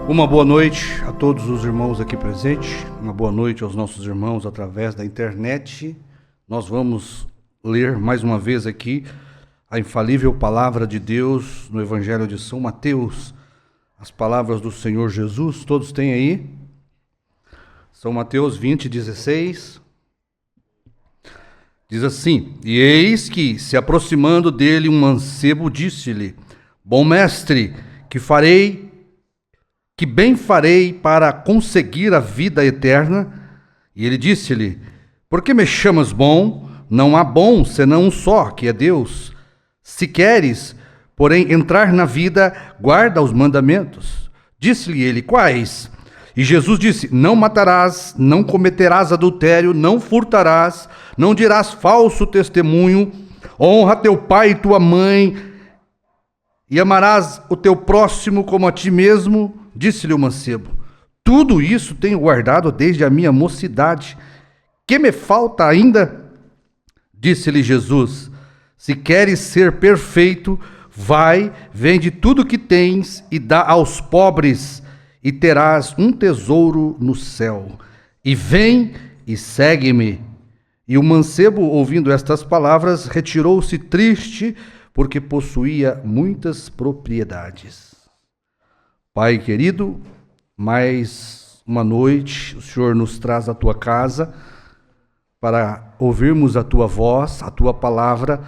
Uma boa noite a todos os irmãos aqui presentes, uma boa noite aos nossos irmãos através da internet. Nós vamos ler mais uma vez aqui a infalível palavra de Deus no Evangelho de São Mateus, as palavras do Senhor Jesus. Todos têm aí? São Mateus 20, 16. Diz assim: E eis que, se aproximando dele um mancebo, disse-lhe: Bom mestre, que bem farei para conseguir a vida eterna? E ele disse-lhe: Por que me chamas bom? Não há bom senão um só, que é Deus. Se queres, porém, entrar na vida, guarda os mandamentos. Disse-lhe ele: Quais? E Jesus disse: Não matarás, não cometerás adultério, não furtarás, não dirás falso testemunho, honra teu pai e tua mãe, e amarás o teu próximo como a ti mesmo. Disse-lhe o mancebo: Tudo isso tenho guardado desde a minha mocidade. Que me falta ainda? Disse-lhe Jesus: Se queres ser perfeito, vai, vende tudo que tens e dá aos pobres, e terás um tesouro no céu. E vem e segue-me. E o mancebo, ouvindo estas palavras, retirou-se triste, porque possuía muitas propriedades. Pai querido, mais uma noite o Senhor nos traz à tua casa para ouvirmos a tua voz, a tua palavra,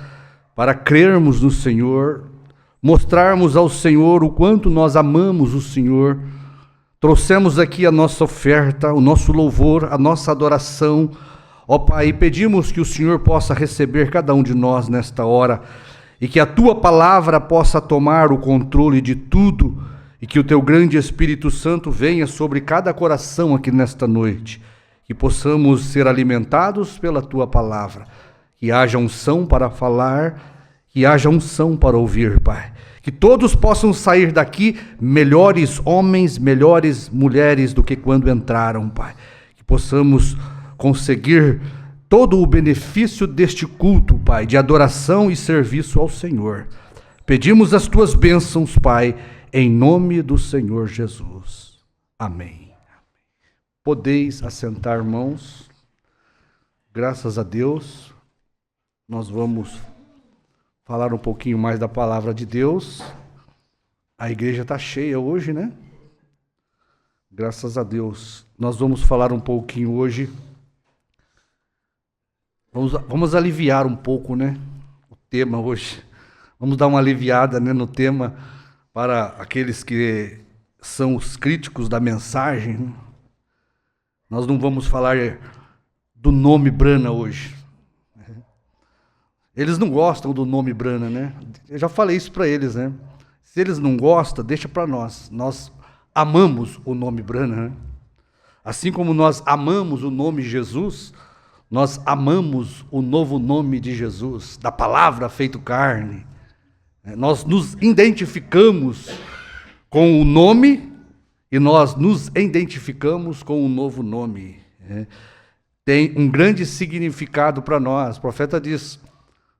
para crermos no Senhor, mostrarmos ao Senhor o quanto nós amamos o Senhor. Trouxemos aqui a nossa oferta, o nosso louvor, a nossa adoração. Ó Pai, pedimos que o Senhor possa receber cada um de nós nesta hora e que a tua palavra possa tomar o controle de tudo e que o teu grande Espírito Santo venha sobre cada coração aqui nesta noite, que possamos ser alimentados pela tua palavra, que haja unção para falar, que haja unção para ouvir, Pai. Que todos possam sair daqui melhores homens, melhores mulheres do que quando entraram, Pai. Que possamos conseguir todo o benefício deste culto, Pai, de adoração e serviço ao Senhor. Pedimos as tuas bênçãos, Pai, em nome do Senhor Jesus. Amém. Podeis assentar, irmãos. Graças a Deus, nós vamos falar um pouquinho mais da palavra de Deus. A igreja está cheia hoje, né? Graças a Deus. Nós vamos falar um pouquinho hoje. Vamos aliviar um pouco, né? O tema hoje. Vamos dar uma aliviada, né, no tema para aqueles que são os críticos da mensagem, né? Nós não vamos falar do nome Brana hoje. Eles não gostam do nome Brana, né? Eu já falei isso para eles, né? Se eles não gostam, deixa para nós. Nós amamos o nome Brana, né? Assim como nós amamos o nome Jesus, nós amamos o novo nome de Jesus, da palavra feito carne. Nós nos identificamos com o nome e nós nos identificamos com o novo nome. Tem um grande significado para nós. O profeta diz,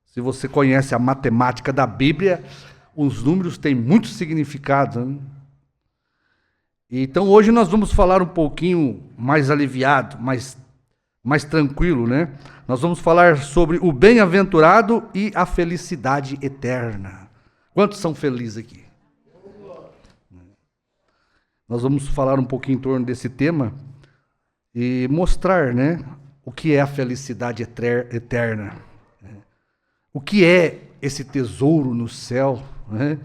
se você conhece a matemática da Bíblia, os números têm muito significado, né? Então hoje nós vamos falar um pouquinho mais aliviado, mais tranquilo, né? Nós vamos falar sobre o bem-aventurado e a felicidade eterna. Quantos são felizes aqui? Nós vamos falar um pouquinho em torno desse tema e mostrar, né, o que é a felicidade eterna. O que é esse tesouro no céu, né,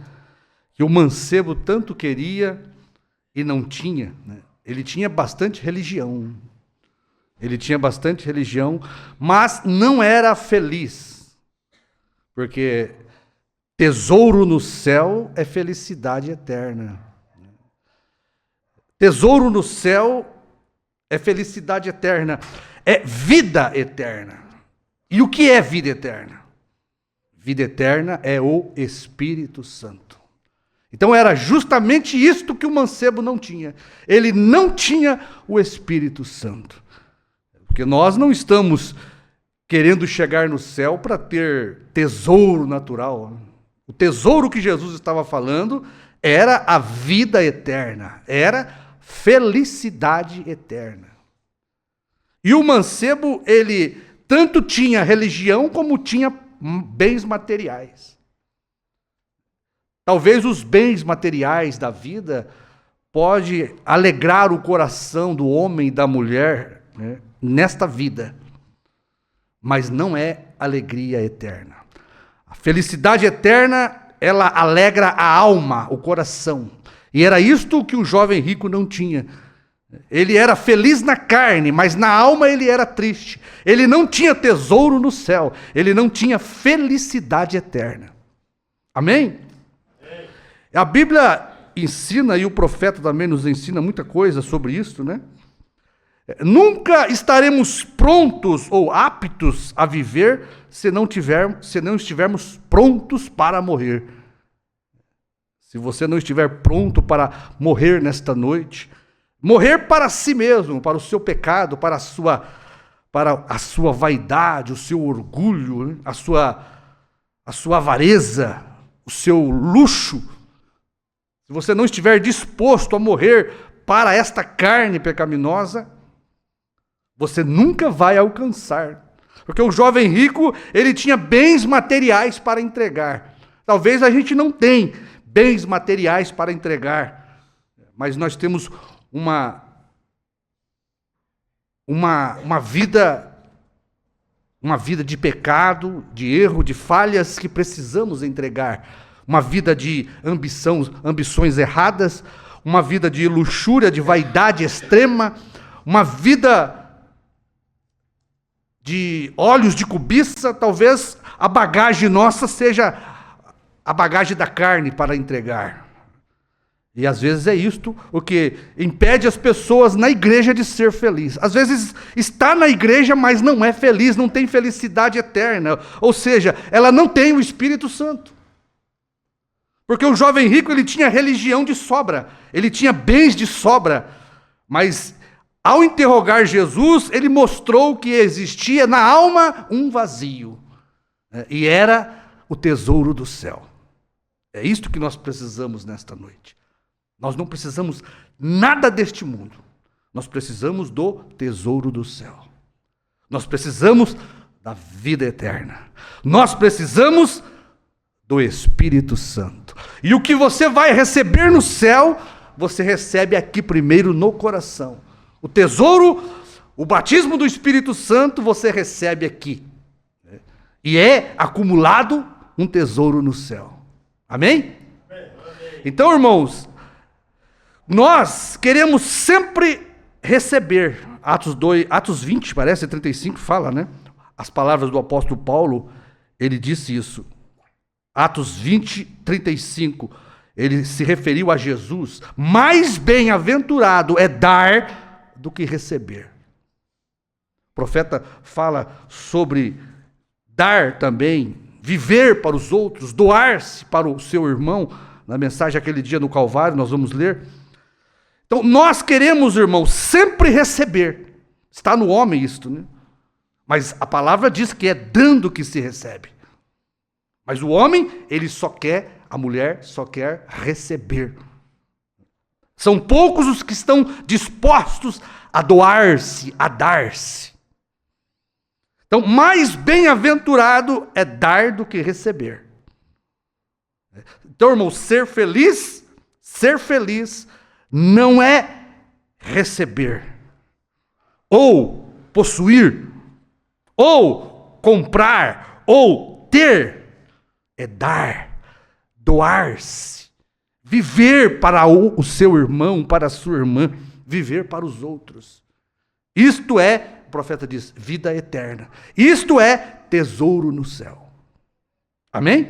que o mancebo tanto queria e não tinha, né? Ele tinha bastante religião. Mas não era feliz. Porque tesouro no céu é felicidade eterna. Tesouro no céu é felicidade eterna. É vida eterna. E o que é vida eterna? Vida eterna é o Espírito Santo. Então era justamente isto que o mancebo não tinha. Ele não tinha o Espírito Santo. Porque nós não estamos querendo chegar no céu para ter tesouro natural. O tesouro que Jesus estava falando era a vida eterna, era felicidade eterna. E o mancebo, ele tanto tinha religião como tinha bens materiais. Talvez os bens materiais da vida pode alegrar o coração do homem e da mulher, né, nesta vida, mas não é alegria eterna. A felicidade eterna, ela alegra a alma, o coração. E era isto que o jovem rico não tinha. Ele era feliz na carne, mas na alma ele era triste. Ele não tinha tesouro no céu, ele não tinha felicidade eterna. Amém? A Bíblia ensina, e o profeta também nos ensina muita coisa sobre isso, né? Nunca estaremos prontos ou aptos a viver se não estivermos prontos para morrer. Se você não estiver pronto para morrer nesta noite, morrer para si mesmo, para o seu pecado, para a sua vaidade, o seu orgulho, né? a sua avareza, o seu luxo. Se você não estiver disposto a morrer para esta carne pecaminosa, você nunca vai alcançar. Porque o jovem rico, ele tinha bens materiais para entregar. Talvez a gente não tenha bens materiais para entregar, mas nós temos uma vida de pecado, de erro, de falhas que precisamos entregar. Uma vida de ambições erradas, uma vida de luxúria, de vaidade extrema, uma vida de olhos de cobiça. Talvez a bagagem nossa seja a bagagem da carne para entregar. E às vezes é isto o que impede as pessoas na igreja de ser feliz. Às vezes está na igreja, mas não é feliz, não tem felicidade eterna. Ou seja, ela não tem o Espírito Santo. Porque o jovem rico, ele tinha religião de sobra, ele tinha bens de sobra, mas ao interrogar Jesus, ele mostrou que existia na alma um vazio, né? E era o tesouro do céu. É isto que nós precisamos nesta noite. Nós não precisamos nada deste mundo, nós precisamos do tesouro do céu. Nós precisamos da vida eterna. Nós precisamos do Espírito Santo. E o que você vai receber no céu, você recebe aqui primeiro no coração. O tesouro, o batismo do Espírito Santo, você recebe aqui. E é acumulado um tesouro no céu. Amém? Então, irmãos, nós queremos sempre receber. Atos 20, parece, 35, fala, né? As palavras do apóstolo Paulo, ele disse isso. Atos 20, 35, ele se referiu a Jesus. Mais bem-aventurado é dar do que receber. O profeta fala sobre dar também, viver para os outros, doar-se para o seu irmão. Na mensagem aquele dia no Calvário, nós vamos ler. Então, nós queremos, irmãos, sempre receber. Está no homem isto, né? Mas a palavra diz que é dando que se recebe. Mas o homem, ele só quer, a mulher só quer receber. São poucos os que estão dispostos a doar-se, a dar-se. Então, mais bem-aventurado é dar do que receber. Então, irmão, ser feliz não é receber, ou possuir, ou comprar, ou ter. É dar, doar-se, viver para o seu irmão, para a sua irmã, viver para os outros. Isto é, o profeta diz, vida eterna. Isto é tesouro no céu. Amém?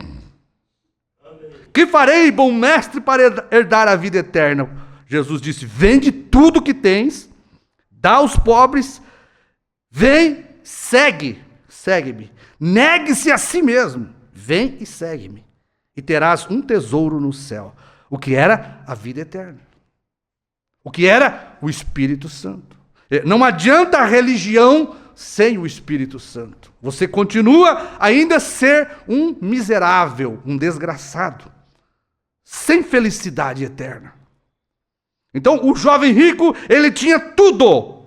Amém. Que farei, bom mestre, para herdar a vida eterna? Jesus disse, vende tudo que tens, dá aos pobres, vem, segue-me. Negue-se a si mesmo. Vem e segue-me, e terás um tesouro no céu. O que era a vida eterna. O que era o Espírito Santo. Não adianta a religião sem o Espírito Santo. Você continua ainda a ser um miserável, um desgraçado. sem felicidade eterna. Então, o jovem rico, ele tinha tudo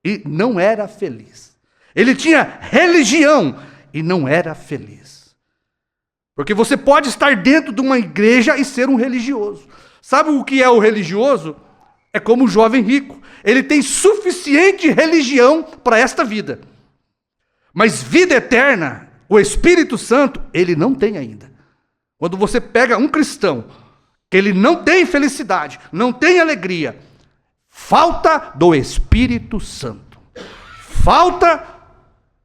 e não era feliz. Ele tinha religião e não era feliz. Porque você pode estar dentro de uma igreja e ser um religioso. Sabe o que é o religioso? É como o jovem rico. Ele tem suficiente religião para esta vida. Mas vida eterna, o Espírito Santo, ele não tem ainda. Quando você pega um cristão, que ele não tem felicidade, não tem alegria, falta do Espírito Santo. Falta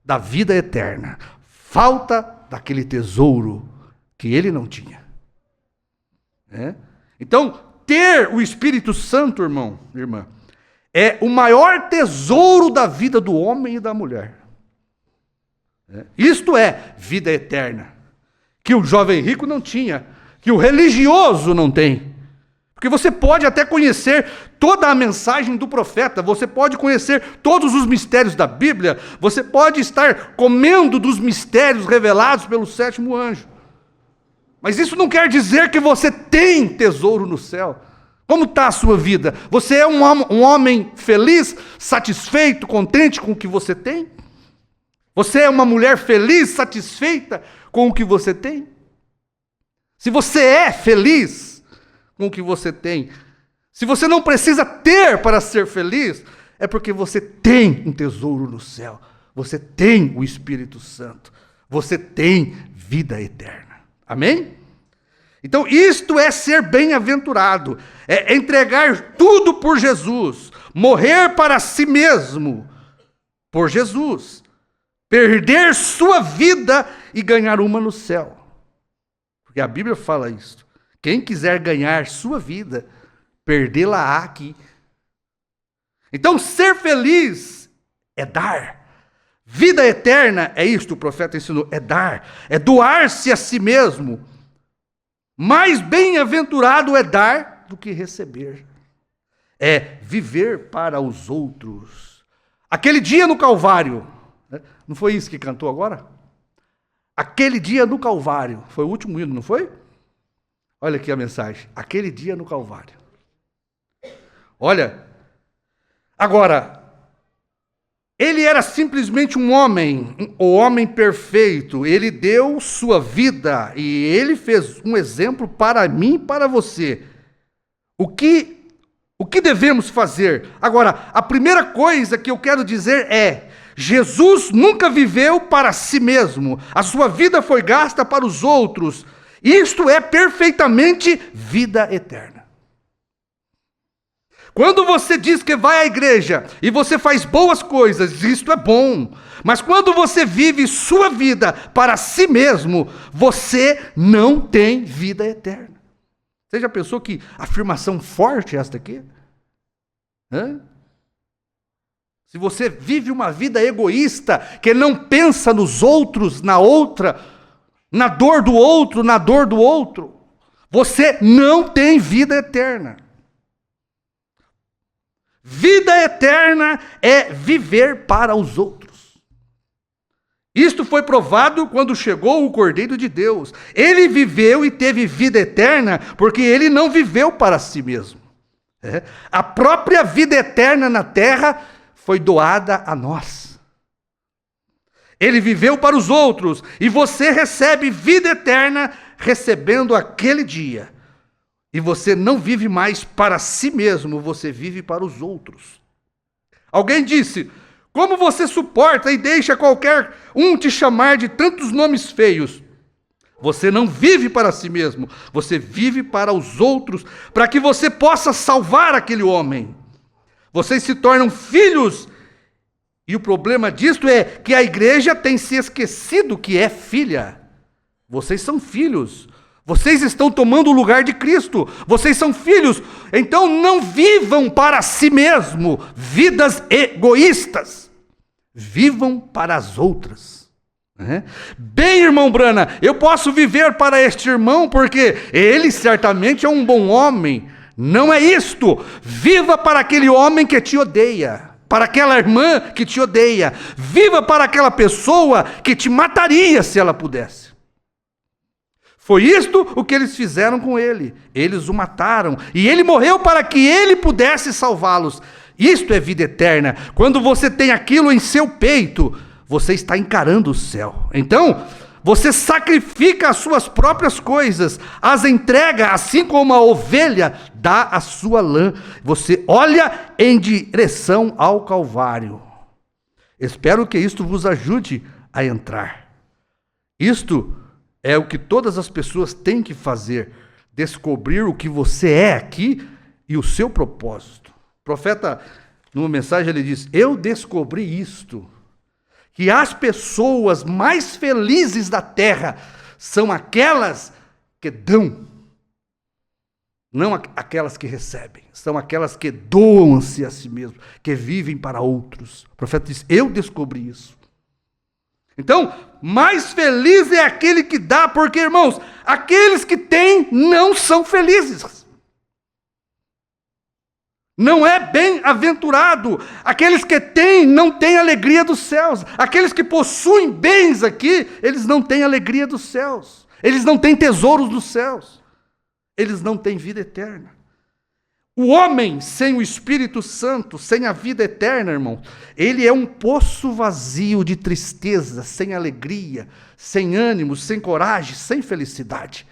da vida eterna. Falta daquele tesouro que ele não tinha. Então, ter o Espírito Santo, irmão, irmã, é o maior tesouro da vida do homem e da mulher. Isto é vida eterna, que o jovem rico não tinha, que o religioso não tem. Porque você pode até conhecer toda a mensagem do profeta, você pode conhecer todos os mistérios da Bíblia, você pode estar comendo dos mistérios revelados pelo sétimo anjo. Mas isso não quer dizer que você tem tesouro no céu. Como está a sua vida? Você é um homem feliz, satisfeito, contente com o que você tem? Você é uma mulher feliz, satisfeita com o que você tem? Se você é feliz com o que você tem, se você não precisa ter para ser feliz, é porque você tem um tesouro no céu. Você tem o Espírito Santo. Você tem vida eterna. Amém? Então, isto é ser bem-aventurado, é entregar tudo por Jesus, morrer para si mesmo por Jesus, perder sua vida e ganhar uma no céu. Porque a Bíblia fala isso. Quem quiser ganhar sua vida, perdê-la aqui. Então, ser feliz é dar. Vida eterna é isto, o profeta ensinou, é dar, é doar-se a si mesmo. Mais bem-aventurado é dar do que receber. É viver para os outros. Aquele dia no Calvário, não foi isso que cantou agora? Aquele dia no Calvário, foi o último hino, não foi? Olha aqui a mensagem, aquele dia no Calvário. Olha, agora, ele era simplesmente um homem, o homem perfeito. Ele deu sua vida e ele fez um exemplo para mim e para você. O que devemos fazer? Agora, a primeira coisa que eu quero dizer é: Jesus nunca viveu para si mesmo. A sua vida foi gasta para os outros. Isto é perfeitamente vida eterna. Quando você diz que vai à igreja e você faz boas coisas, isto é bom. Mas quando você vive sua vida para si mesmo, você não tem vida eterna. Você já pensou que afirmação forte é esta aqui? Se você vive uma vida egoísta, que não pensa nos outros, na outra, na dor do outro, você não tem vida eterna. Vida eterna é viver para os outros. Isto foi provado quando chegou o Cordeiro de Deus. Ele viveu e teve vida eterna porque ele não viveu para si mesmo. A própria vida eterna na terra foi doada a nós. Ele viveu para os outros e você recebe vida eterna recebendo aquele dia. E você não vive mais para si mesmo, você vive para os outros. Alguém disse: como você suporta e deixa qualquer um te chamar de tantos nomes feios? Você não vive para si mesmo, você vive para os outros, para que você possa salvar aquele homem. Vocês se tornam filhos, e o problema disto é que a igreja tem se esquecido que é filha. Vocês são filhos. Vocês estão tomando o lugar de Cristo. Vocês são filhos. Então não vivam para si mesmo vidas egoístas. Vivam para as outras. Bem, irmão Brana, eu posso viver para este irmão porque ele certamente é um bom homem. Não é isto. Viva para aquele homem que te odeia. Para aquela irmã que te odeia. Viva para aquela pessoa que te mataria se ela pudesse. Foi isto o que eles fizeram com ele. Eles o mataram. E ele morreu para que ele pudesse salvá-los. Isto é vida eterna. Quando você tem aquilo em seu peito, você está encarando o céu. Então, você sacrifica as suas próprias coisas, as entrega, assim como a ovelha dá a sua lã. Você olha em direção ao Calvário. Espero que isto vos ajude a entrar. Isto é o que todas as pessoas têm que fazer, descobrir o que você é aqui e o seu propósito. O profeta, numa mensagem, ele diz: eu descobri isto, que as pessoas mais felizes da terra são aquelas que dão, não aquelas que recebem, são aquelas que doam-se a si mesmos, que vivem para outros. O profeta diz: eu descobri isso. Então, mais feliz é aquele que dá, porque, irmãos, aqueles que têm não são felizes. Não é bem-aventurado. Aqueles que têm não têm alegria dos céus. Aqueles que possuem bens aqui, eles não têm alegria dos céus. Eles não têm tesouros dos céus. Eles não têm vida eterna. O homem sem o Espírito Santo, sem a vida eterna, irmão, ele é um poço vazio de tristeza, sem alegria, sem ânimo, sem coragem, sem felicidade.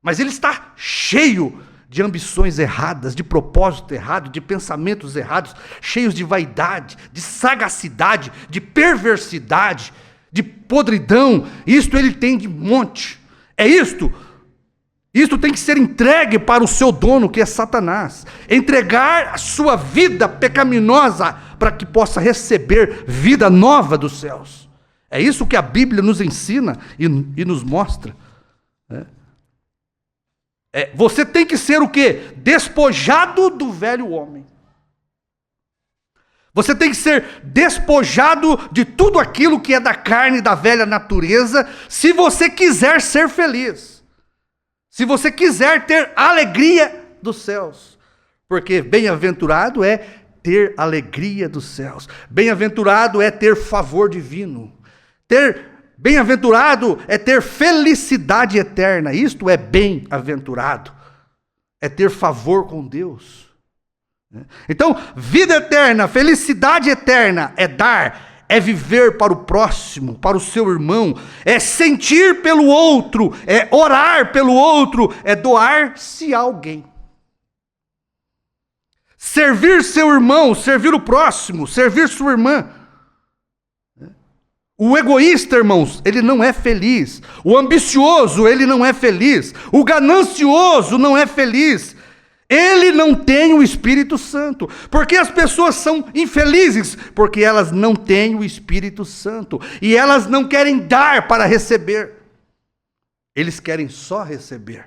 Mas ele está cheio de ambições erradas, de propósito errado, de pensamentos errados, cheios de vaidade, de sagacidade, de perversidade, de podridão. Isto ele tem de monte. É isto. Isto tem que ser entregue para o seu dono, que é Satanás. Entregar a sua vida pecaminosa para que possa receber vida nova dos céus. É isso que a Bíblia nos ensina e nos mostra. Você tem que ser o quê? Despojado do velho homem. Você tem que ser despojado de tudo aquilo que é da carne e da velha natureza, se você quiser ser feliz. Se você quiser ter alegria dos céus. Porque bem-aventurado é ter alegria dos céus. Bem-aventurado é ter favor divino. Bem-aventurado é ter felicidade eterna. Isto é bem-aventurado. É ter favor com Deus. Então, vida eterna, felicidade eterna é dar, é viver para o próximo, para o seu irmão, é sentir pelo outro, é orar pelo outro, é doar-se a alguém. Servir seu irmão, servir o próximo, servir sua irmã. O egoísta, irmãos, ele não é feliz. O ambicioso, ele não é feliz. O ganancioso não é feliz. Ele não tem o Espírito Santo. Porque as pessoas são infelizes? Porque elas não têm o Espírito Santo. E elas não querem dar para receber. Eles querem só receber.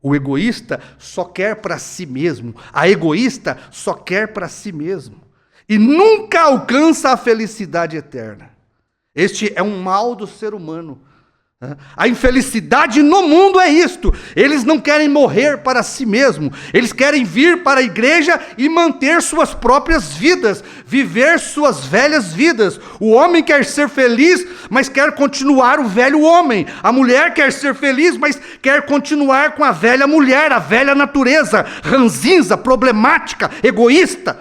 O egoísta só quer para si mesmo. A egoísta só quer para si mesmo. E nunca alcança a felicidade eterna. Este é um mal do ser humano. A infelicidade no mundo é isto. Eles não querem morrer para si mesmo. Eles querem vir para a igreja e manter suas próprias vidas, viver suas velhas vidas. O homem quer ser feliz, mas quer continuar o velho homem. A mulher quer ser feliz, mas quer continuar com a velha mulher, a velha natureza, ranzinza, problemática, egoísta.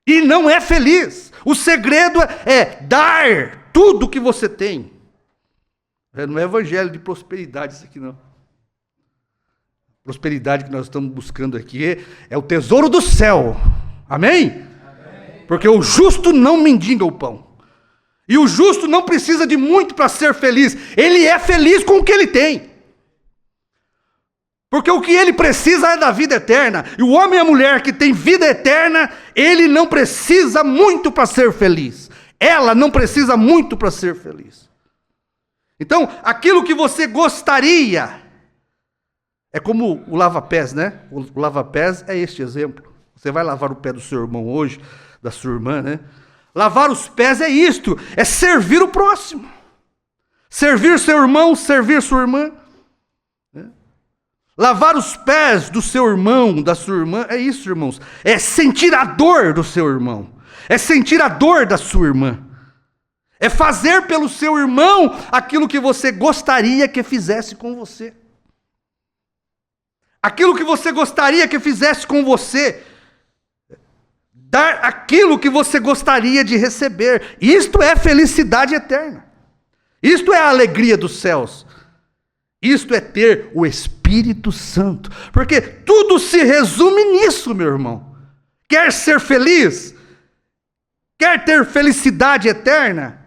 E não é feliz. O segredo é dar tudo o que você tem. Não é evangelho de prosperidade isso aqui não. Prosperidade que nós estamos buscando aqui é o tesouro do céu. Amém? Amém. Porque o justo não mendiga o pão. E o justo não precisa de muito para ser feliz. Ele é feliz com o que ele tem. Porque o que ele precisa é da vida eterna. E o homem e a mulher que tem vida eterna, ele não precisa muito para ser feliz. Ela não precisa muito para ser feliz. Então, aquilo que você gostaria, é como o lava-pés, né? O lava-pés é este exemplo. Você vai lavar o pé do seu irmão hoje, da sua irmã, né? Lavar os pés é isto, é servir o próximo. Servir seu irmão, servir sua irmã. Lavar os pés do seu irmão, da sua irmã, é isso, irmãos. É sentir a dor do seu irmão. É sentir a dor da sua irmã. É fazer pelo seu irmão aquilo que você gostaria que fizesse com você. Aquilo que você gostaria que fizesse com você. Dar aquilo que você gostaria de receber. Isto é felicidade eterna. Isto é a alegria dos céus. Isto é ter o Espírito Santo. Porque tudo se resume nisso, meu irmão. Quer ser feliz? Quer ter felicidade eterna?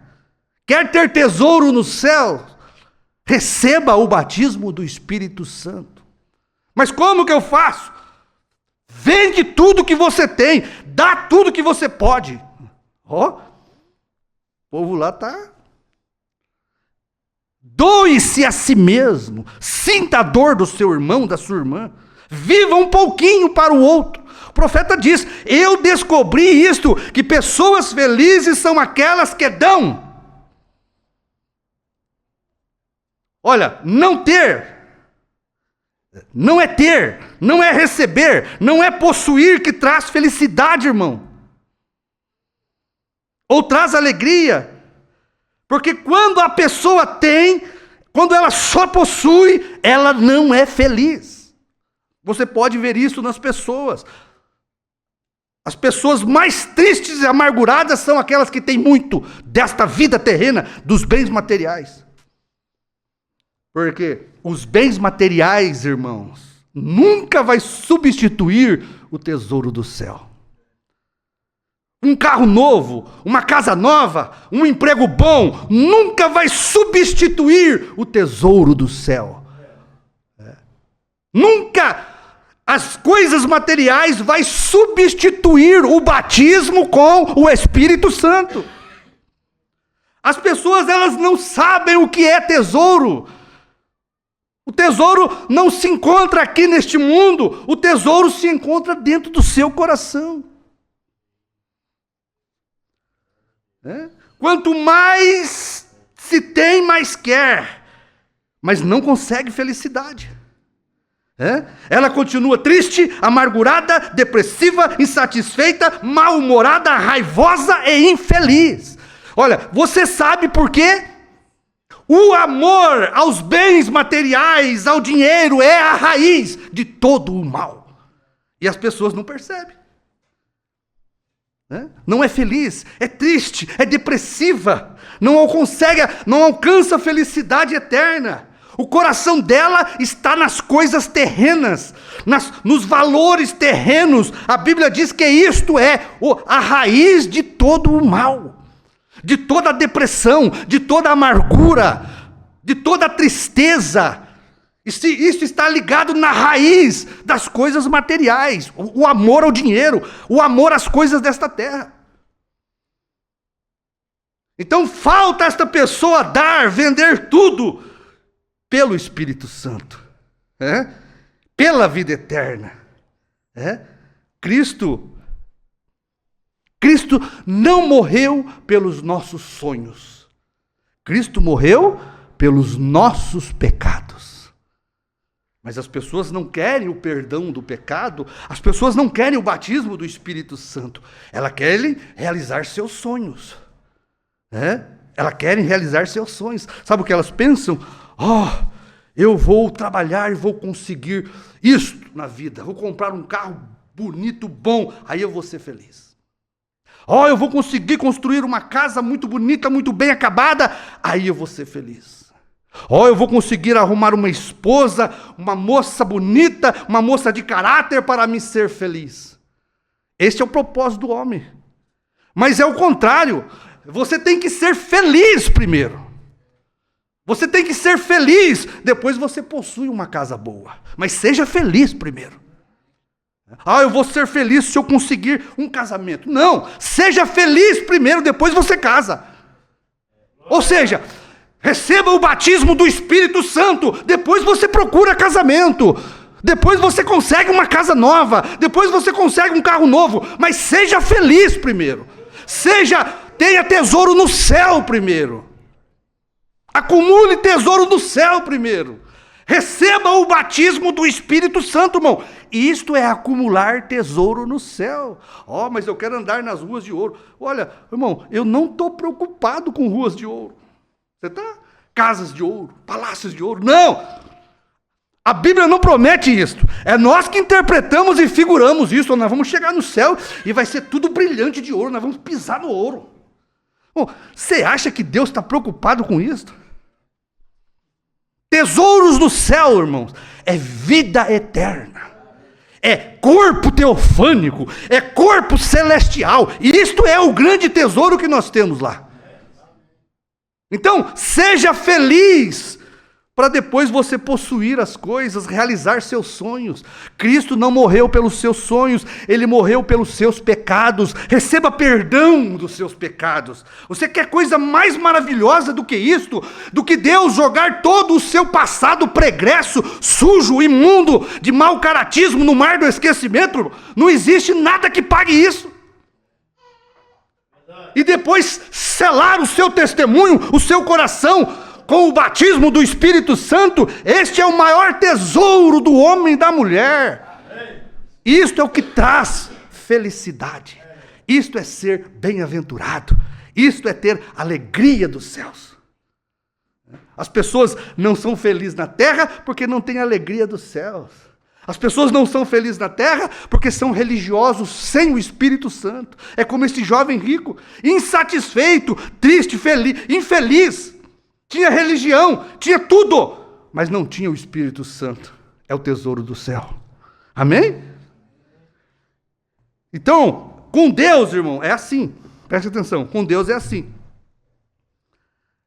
Quer ter tesouro no céu? Receba o batismo do Espírito Santo. Mas como que eu faço? Vende tudo que você tem. Dá tudo que você pode. Ó, o povo lá está... Doe-se a si mesmo, sinta a dor do seu irmão, da sua irmã, viva um pouquinho para o outro. O profeta diz, eu descobri isto, que pessoas felizes são aquelas que dão. Olha, não é receber, não é possuir que traz felicidade, irmão. Ou traz alegria. Porque quando a pessoa tem, quando ela só possui, ela não é feliz. Você pode ver isso nas pessoas. As pessoas mais tristes e amarguradas são aquelas que têm muito desta vida terrena, dos bens materiais. Porque os bens materiais, irmãos, nunca vai substituir o tesouro do céu. Um carro novo, uma casa nova, um emprego bom, nunca vai substituir o tesouro do céu. Nunca as coisas materiais vai substituir o batismo com o Espírito Santo. As pessoas, elas não sabem o que é tesouro. O tesouro não se encontra aqui neste mundo, o tesouro se encontra dentro do seu coração. Quanto mais se tem, mais quer, mas não consegue felicidade. Ela continua triste, amargurada, depressiva, insatisfeita, mal-humorada, raivosa e infeliz. Olha, você sabe por quê? O amor aos bens materiais, ao dinheiro, é a raiz de todo o mal. E as pessoas não percebem. Não é feliz, é triste, é depressiva, não alcança a felicidade eterna. O coração dela está nas coisas terrenas, nos valores terrenos. A Bíblia diz que isto é a raiz de todo o mal, de toda a depressão, de toda a amargura, de toda a tristeza. Isso está ligado na raiz das coisas materiais, o amor ao dinheiro, o amor às coisas desta terra. Então falta esta pessoa vender tudo pelo Espírito Santo, pela vida eterna. Cristo não morreu pelos nossos sonhos, Cristo morreu pelos nossos pecados. Mas as pessoas não querem o perdão do pecado, as pessoas não querem o batismo do Espírito Santo, elas querem realizar seus sonhos. Elas querem realizar seus sonhos. Sabe o que elas pensam? Eu vou trabalhar e vou conseguir isto na vida, vou comprar um carro bonito, bom, aí eu vou ser feliz. Eu vou conseguir construir uma casa muito bonita, muito bem acabada, aí eu vou ser feliz. Eu vou conseguir arrumar uma esposa, uma moça bonita, uma moça de caráter para me ser feliz. Este é o propósito do homem. Mas é o contrário. Você tem que ser feliz primeiro. Você tem que ser feliz, depois você possui uma casa boa. Mas seja feliz primeiro. Eu vou ser feliz se eu conseguir um casamento. Não, seja feliz primeiro, depois você casa. Ou seja, receba o batismo do Espírito Santo, depois você procura casamento, depois você consegue uma casa nova, depois você consegue um carro novo, mas seja feliz primeiro. Tenha tesouro no céu primeiro. Acumule tesouro no céu primeiro. Receba o batismo do Espírito Santo, irmão. Isto é acumular tesouro no céu. Mas eu quero andar nas ruas de ouro. Olha, irmão, eu não estou preocupado com ruas de ouro. Você está? Casas de ouro, palácios de ouro. Não! A Bíblia não promete isso. É nós que interpretamos e figuramos isso. Nós vamos chegar no céu e vai ser tudo brilhante de ouro. Nós vamos pisar no ouro. Bom, você acha que Deus está preocupado com isso? Tesouros no céu, irmãos, é vida eterna. É corpo teofânico, é corpo celestial. E isto é o grande tesouro que nós temos lá. Então, seja feliz, para depois você possuir as coisas, realizar seus sonhos. Cristo não morreu pelos seus sonhos, Ele morreu pelos seus pecados. Receba perdão dos seus pecados. Você quer coisa mais maravilhosa do que isto? Do que Deus jogar todo o seu passado pregresso, sujo, imundo, de mau caratismo no mar do esquecimento? Não existe nada que pague isso. E depois selar o seu testemunho, o seu coração, com o batismo do Espírito Santo. Este é o maior tesouro do homem e da mulher. Isto é o que traz felicidade. Isto é ser bem-aventurado. Isto é ter alegria dos céus. As pessoas não são felizes na terra porque não têm alegria dos céus. As pessoas não são felizes na terra porque são religiosos sem o Espírito Santo. É como esse jovem rico, insatisfeito, triste, infeliz. Tinha religião, tinha tudo, mas não tinha o Espírito Santo. É o tesouro do céu. Amém? Então, com Deus, irmão, é assim. Preste atenção, com Deus é assim.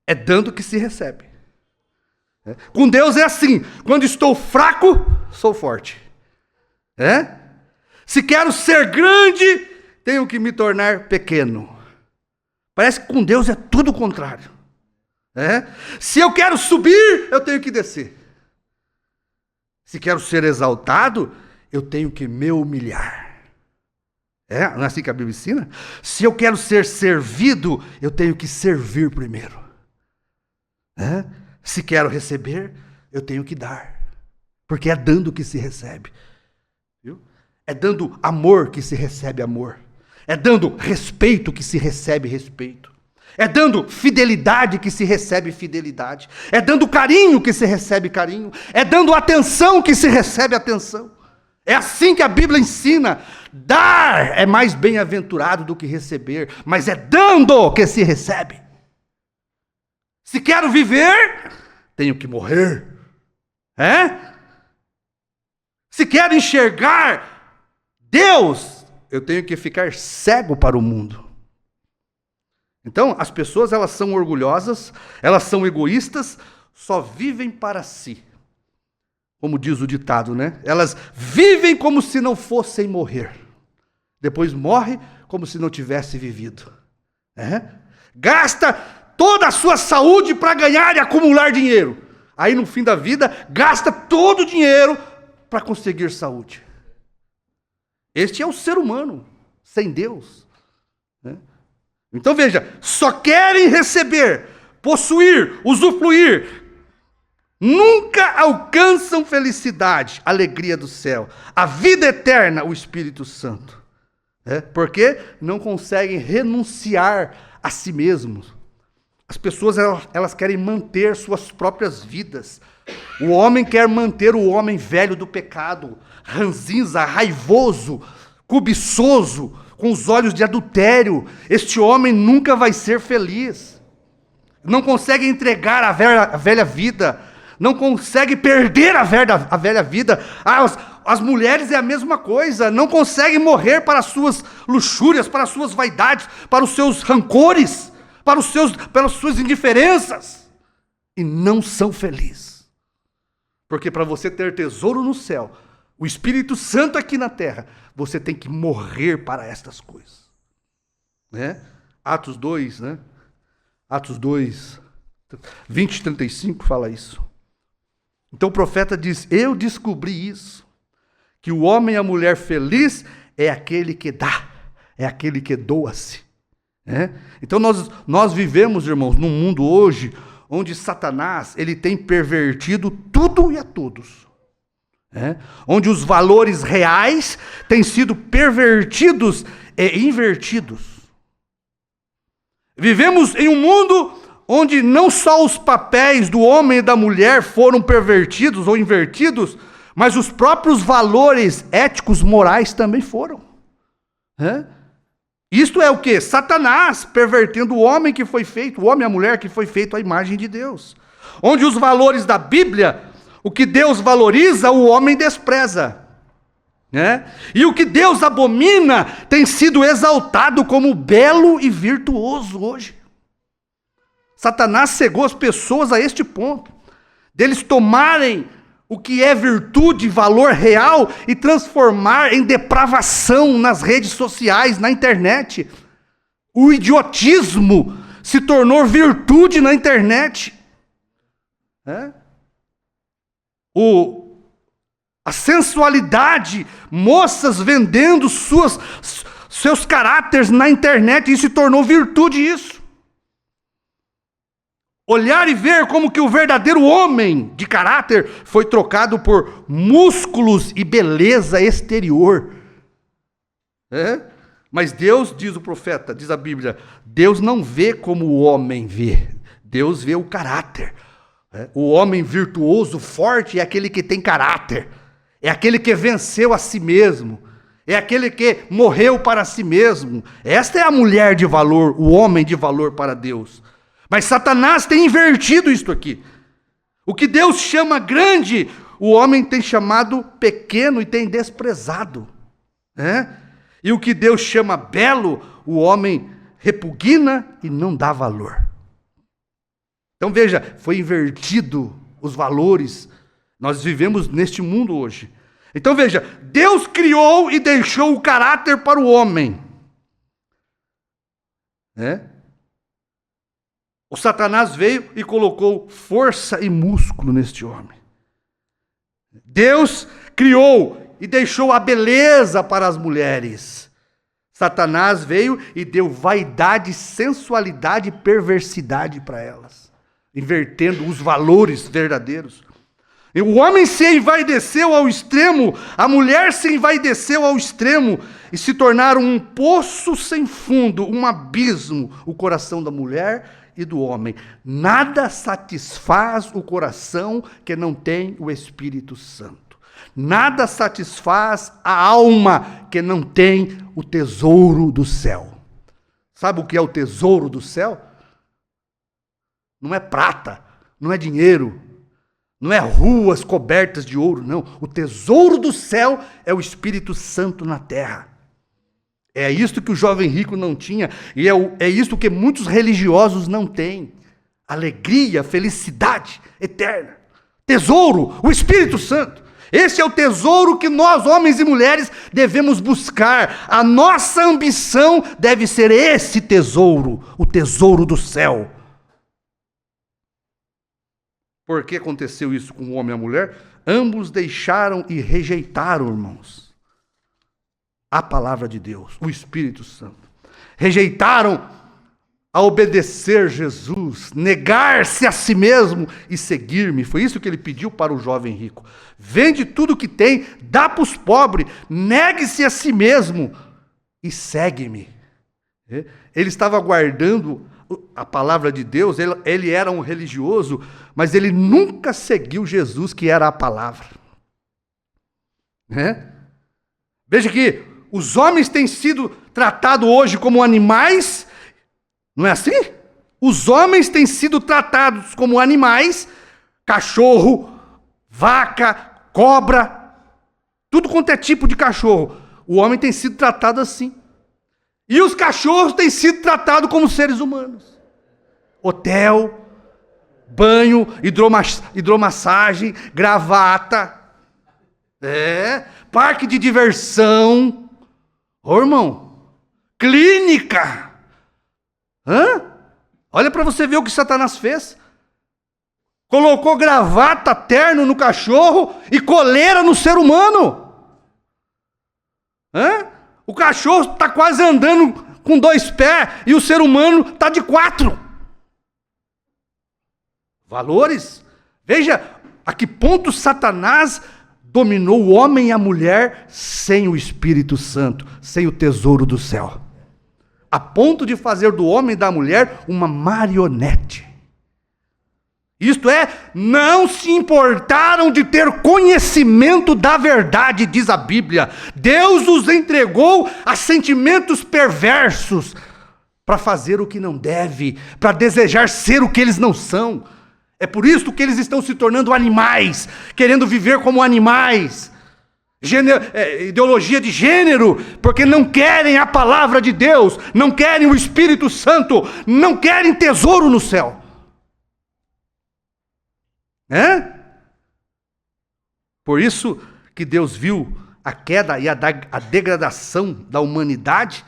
É dando que se recebe. Com Deus é assim. Quando estou fraco, sou forte. Se quero ser grande, tenho que me tornar pequeno. Parece que com Deus é tudo o contrário. Se eu quero subir, eu tenho que descer. Se quero ser exaltado, eu tenho que me humilhar. Não é assim que a Bíblia ensina? Se eu quero ser servido, eu tenho que servir primeiro. Se quero receber, eu tenho que dar. Porque é dando que se recebe. Viu? É dando amor que se recebe amor. É dando respeito que se recebe respeito. É dando fidelidade que se recebe fidelidade. É dando carinho que se recebe carinho. É dando atenção que se recebe atenção. É assim que a Bíblia ensina. Dar é mais bem-aventurado do que receber. Mas é dando que se recebe. Se quero viver, tenho que morrer. Se quero enxergar Deus, eu tenho que ficar cego para o mundo. Então, as pessoas, elas são orgulhosas, elas são egoístas, só vivem para si. Como diz o ditado, né? Elas vivem como se não fossem morrer. Depois morre como se não tivesse vivido. Gasta toda a sua saúde para ganhar e acumular dinheiro. Aí, no fim da vida, gasta todo o dinheiro para conseguir saúde. Este é o ser humano, sem Deus. Então veja, só querem receber, possuir, usufruir, nunca alcançam felicidade, alegria do céu, a vida eterna, o Espírito Santo. Porque não conseguem renunciar a si mesmos. As pessoas, elas querem manter suas próprias vidas. O homem quer manter o homem velho do pecado, ranzinza, raivoso, cobiçoso, com os olhos de adultério. Este homem nunca vai ser feliz. Não consegue entregar a velha vida. Não consegue perder a velha vida. As mulheres é a mesma coisa. Não conseguem morrer para as suas luxúrias, para as suas vaidades, para os seus rancores, pelas suas indiferenças. E não são felizes. Porque para você ter tesouro no céu, o Espírito Santo aqui na terra, você tem que morrer para estas coisas. Atos 2, Atos 2, 20 e 35 fala isso. Então o profeta diz, eu descobri isso, que o homem e a mulher feliz é aquele que dá, é aquele que doa-se. Então nós vivemos, irmãos, num mundo hoje, onde Satanás, ele tem pervertido tudo e a todos. onde os valores reais têm sido pervertidos e invertidos. Vivemos em um mundo onde não só os papéis do homem e da mulher foram pervertidos ou invertidos, mas os próprios valores éticos, morais também foram. Isto é o quê? Satanás pervertendo o homem que foi feito, o homem e a mulher que foi feito à imagem de Deus. Onde os valores da Bíblia, o que Deus valoriza, o homem despreza. E o que Deus abomina tem sido exaltado como belo e virtuoso hoje. Satanás cegou as pessoas a este ponto, deles tomarem o que é virtude, valor real, e transformar em depravação nas redes sociais, na internet. O idiotismo se tornou virtude na internet. A sensualidade, moças vendendo seus caráteres na internet, e se tornou virtude isso. Olhar e ver como que o verdadeiro homem de caráter foi trocado por músculos e beleza exterior. Mas Deus, diz o profeta, diz a Bíblia, Deus não vê como o homem vê, Deus vê o caráter. O homem virtuoso, forte, é aquele que tem caráter, é aquele que venceu a si mesmo, é aquele que morreu para si mesmo. Esta é a mulher de valor, o homem de valor para Deus. Mas Satanás tem invertido isto aqui. O que Deus chama grande, o homem tem chamado pequeno e tem desprezado. E o que Deus chama belo, o homem repugna e não dá valor. Então veja, foi invertido os valores. Nós vivemos neste mundo hoje. Então veja, Deus criou e deixou o caráter para o homem. O Satanás veio e colocou força e músculo neste homem. Deus criou e deixou a beleza para as mulheres. Satanás veio e deu vaidade, sensualidade e perversidade para elas, invertendo os valores verdadeiros. E o homem se envaideceu ao extremo, a mulher se envaideceu ao extremo, e se tornaram um poço sem fundo, um abismo, o coração da mulher e do homem. Nada satisfaz o coração que não tem o Espírito Santo. Nada satisfaz a alma que não tem o tesouro do céu. Sabe o que é o tesouro do céu? Não é prata, não é dinheiro, não é ruas cobertas de ouro, não. O tesouro do céu é o Espírito Santo na terra. É isto que o jovem rico não tinha, e é isto que muitos religiosos não têm. Alegria, felicidade eterna. Tesouro, o Espírito Santo. Esse é o tesouro que nós, homens e mulheres, devemos buscar. A nossa ambição deve ser esse tesouro, o tesouro do céu. Por que aconteceu isso com o homem e a mulher? Ambos deixaram e rejeitaram, irmãos, a palavra de Deus, o Espírito Santo. Rejeitaram a obedecer Jesus, negar-se a si mesmo e seguir-me. Foi isso que ele pediu para o jovem rico. Vende tudo que tem, dá para os pobres, negue-se a si mesmo e segue-me. Ele estava guardando a palavra de Deus, ele era um religioso, mas ele nunca seguiu Jesus, que era a palavra. Veja que os homens têm sido tratados hoje como animais, não é assim? Os homens têm sido tratados como animais, cachorro, vaca, cobra, tudo quanto é tipo de cachorro. O homem tem sido tratado assim. E os cachorros têm sido tratados como seres humanos. Hotel, banho, hidromassagem, gravata, parque de diversão, irmão, clínica. Olha para você ver o que Satanás fez. Colocou gravata, terno no cachorro e coleira no ser humano. O cachorro está quase andando com 2 pés e o ser humano está de 4. Valores. Veja a que ponto Satanás dominou o homem e a mulher sem o Espírito Santo, sem o tesouro do céu, a ponto de fazer do homem e da mulher uma marionete. Isto é, não se importaram de ter conhecimento da verdade, diz a Bíblia. Deus os entregou a sentimentos perversos para fazer o que não deve, para desejar ser o que eles não são. É por isso que eles estão se tornando animais, querendo viver como animais. Ideologia de gênero, porque não querem a palavra de Deus, não querem o Espírito Santo, não querem tesouro no céu. Por isso que Deus viu a queda e a degradação da humanidade.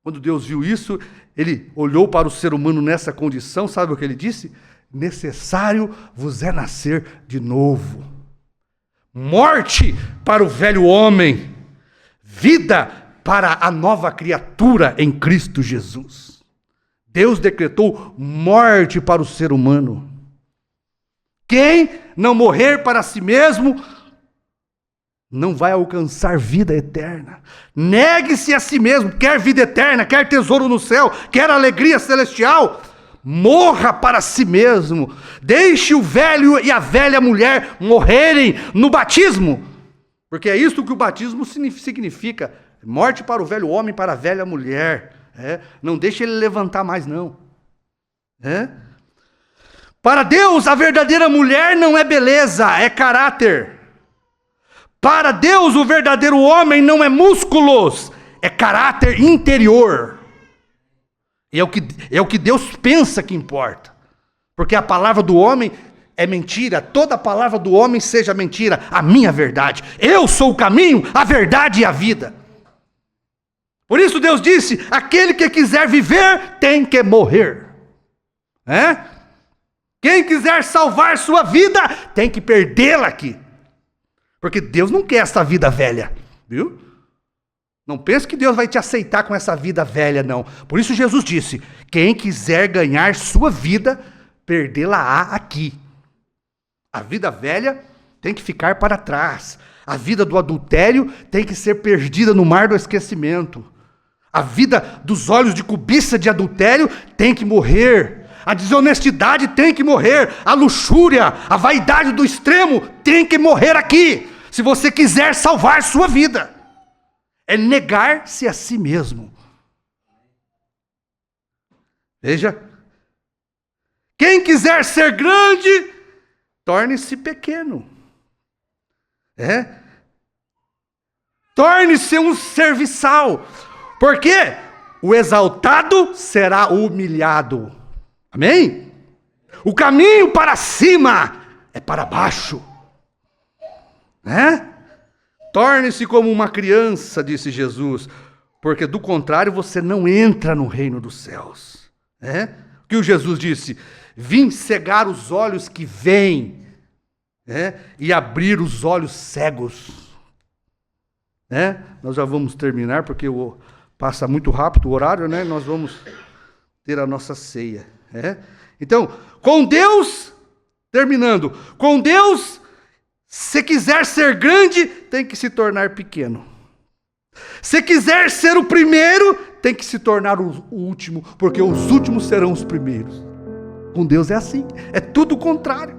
Quando Deus viu isso, Ele olhou para o ser humano nessa condição, sabe o que Ele disse? Necessário vos é nascer de novo. Morte para o velho homem, vida para a nova criatura em Cristo Jesus. Deus decretou morte para o ser humano. Quem não morrer para si mesmo não vai alcançar vida eterna. Negue-se a si mesmo, quer vida eterna, quer tesouro no céu, quer alegria celestial. Morra para si mesmo. Deixe o velho e a velha mulher morrerem no batismo. Porque é isso que o batismo significa. Morte para o velho homem, para a velha mulher. Não deixe ele levantar mais, não. Para Deus, a verdadeira mulher não é beleza, é caráter. Para Deus, o verdadeiro homem não é músculos, é caráter interior. E é o que Deus pensa que importa. Porque a palavra do homem é mentira, toda palavra do homem seja mentira, a minha verdade. Eu sou o caminho, a verdade e a vida. Por isso Deus disse, aquele que quiser viver tem que morrer. Quem quiser salvar sua vida, tem que perdê-la aqui. Porque Deus não quer essa vida velha, viu? Não pense que Deus vai te aceitar com essa vida velha, não. Por isso Jesus disse, quem quiser ganhar sua vida, perdê-la-á aqui. A vida velha tem que ficar para trás. A vida do adultério tem que ser perdida no mar do esquecimento. A vida dos olhos de cobiça de adultério tem que morrer. A desonestidade tem que morrer, a luxúria, a vaidade do extremo tem que morrer aqui, se você quiser salvar sua vida. É negar-se a si mesmo. Veja, quem quiser ser grande, torne-se pequeno. Torne-se um serviçal, porque o exaltado será humilhado. Amém? O caminho para cima é para baixo. Torne-se como uma criança, disse Jesus, porque do contrário você não entra no reino dos céus. O que o Jesus disse? Vim cegar os olhos que veem, e abrir os olhos cegos. Nós já vamos terminar, porque passa muito rápido o horário, nós vamos ter a nossa ceia. Então, com Deus, terminando, com Deus, se quiser ser grande, tem que se tornar pequeno. Se quiser ser o primeiro, tem que se tornar o último, porque os últimos serão os primeiros. Com Deus é assim, é tudo o contrário.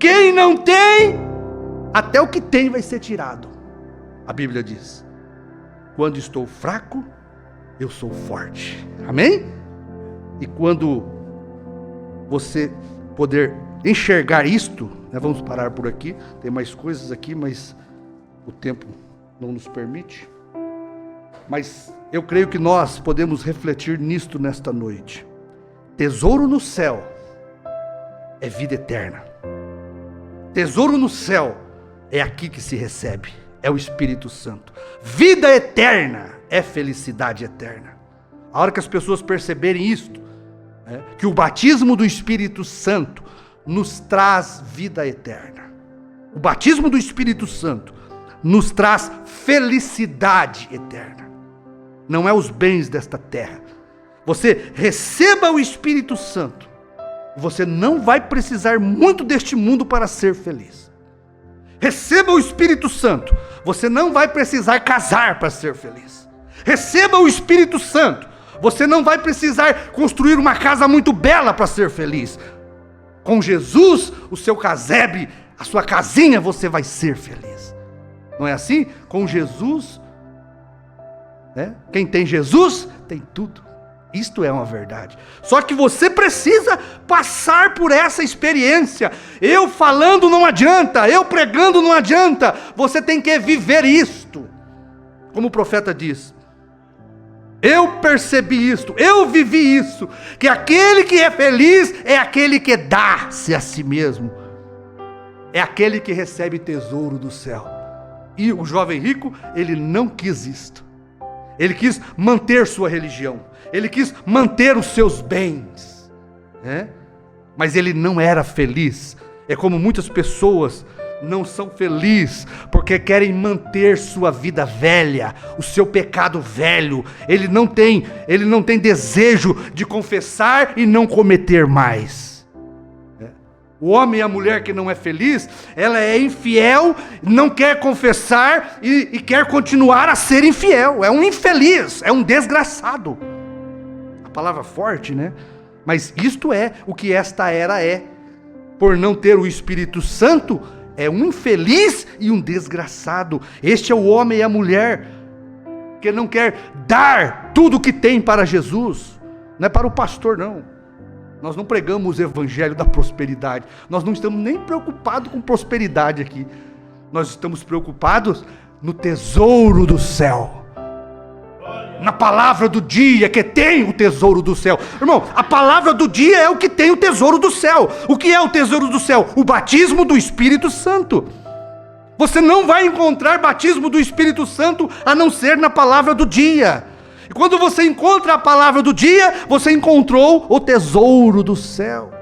Quem não tem, até o que tem vai ser tirado. A Bíblia diz, quando estou fraco, eu sou forte. Amém? E quando você poder enxergar isto, vamos parar por aqui, tem mais coisas aqui, mas o tempo não nos permite. Mas eu creio que nós podemos refletir nisto nesta noite. Tesouro no céu é vida eterna. Tesouro no céu é aqui que se recebe, é o Espírito Santo. Vida eterna é felicidade eterna. A hora que as pessoas perceberem isto, que o batismo do Espírito Santo nos traz vida eterna. O batismo do Espírito Santo nos traz felicidade eterna. Não é os bens desta terra. Você receba o Espírito Santo, você não vai precisar muito deste mundo para ser feliz. Receba o Espírito Santo. Você não vai precisar casar para ser feliz. Receba o Espírito Santo. Você não vai precisar construir uma casa muito bela para ser feliz. Com Jesus, o seu casebre, a sua casinha, você vai ser feliz. Não é assim? Com Jesus, né? Quem tem Jesus, tem tudo. Isto é uma verdade. Só que você precisa passar por essa experiência. Eu falando não adianta, eu pregando não adianta. Você tem que viver isto. Como o profeta diz: eu percebi isto, eu vivi isso, que aquele que é feliz é aquele que dá-se a si mesmo. É aquele que recebe tesouro do céu. E o jovem rico, ele não quis isto. Ele quis manter sua religião. Ele quis manter os seus bens, né? Mas ele não era feliz. É como muitas pessoas não são felizes porque querem manter sua vida velha, o seu pecado velho. Ele não tem desejo de confessar e não cometer mais. O homem e a mulher que não é feliz, ela é infiel, não quer confessar e quer continuar a ser infiel. É um infeliz, é um desgraçado. A palavra forte, né? Mas isto é o que esta era é. Por não ter o Espírito Santo, é um infeliz e um desgraçado. Este é o homem e a mulher que não quer dar tudo o que tem para Jesus. Não é para o pastor, não. Nós não pregamos o evangelho da prosperidade. Nós não estamos nem preocupados com prosperidade aqui. Nós estamos preocupados no tesouro do céu. Na palavra do dia, que tem o tesouro do céu. Irmão, a palavra do dia é o que tem o tesouro do céu. O que é o tesouro do céu? O batismo do Espírito Santo. Você não vai encontrar batismo do Espírito Santo a não ser na palavra do dia. E quando você encontra a palavra do dia, você encontrou o tesouro do céu.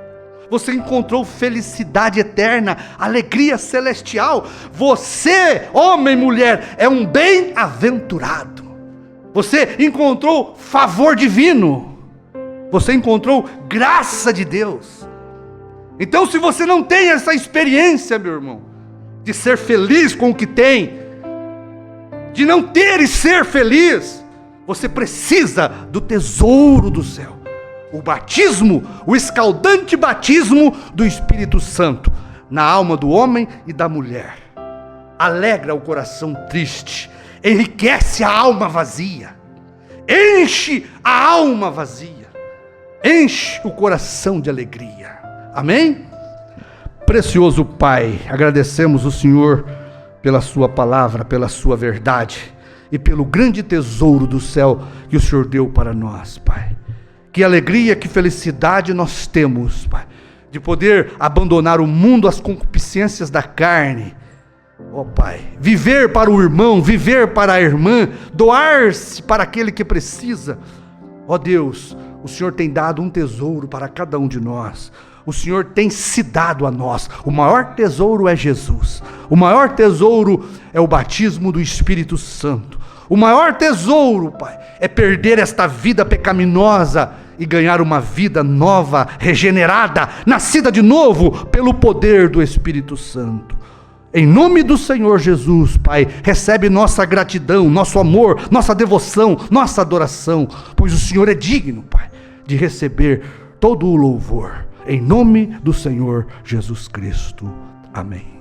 Você encontrou felicidade eterna, alegria celestial. Você, homem e mulher, é um bem-aventurado. Você encontrou favor divino. Você encontrou graça de Deus. Então, se você não tem essa experiência, meu irmão, de ser feliz com o que tem, de não ter e ser feliz, você precisa do tesouro do céu. O batismo, o escaldante batismo do Espírito Santo na alma do homem e da mulher. Alegra o coração triste, enriquece a alma vazia, enche a alma vazia, enche o coração de alegria. Amém? Precioso Pai, agradecemos o Senhor pela sua palavra, pela sua verdade e pelo grande tesouro do céu que o Senhor deu para nós, Pai. Que alegria, que felicidade nós temos, Pai, de poder abandonar o mundo, as concupiscências da carne. Ó Pai, viver para o irmão, viver para a irmã, doar-se para aquele que precisa. Ó Deus, o Senhor tem dado um tesouro para cada um de nós. O Senhor tem se dado a nós. O maior tesouro é Jesus. O maior tesouro é o batismo do Espírito Santo. O maior tesouro, Pai, é perder esta vida pecaminosa e ganhar uma vida nova, regenerada, nascida de novo pelo poder do Espírito Santo. Em nome do Senhor Jesus, Pai, recebe nossa gratidão, nosso amor, nossa devoção, nossa adoração, pois o Senhor é digno, Pai, de receber todo o louvor. Em nome do Senhor Jesus Cristo. Amém.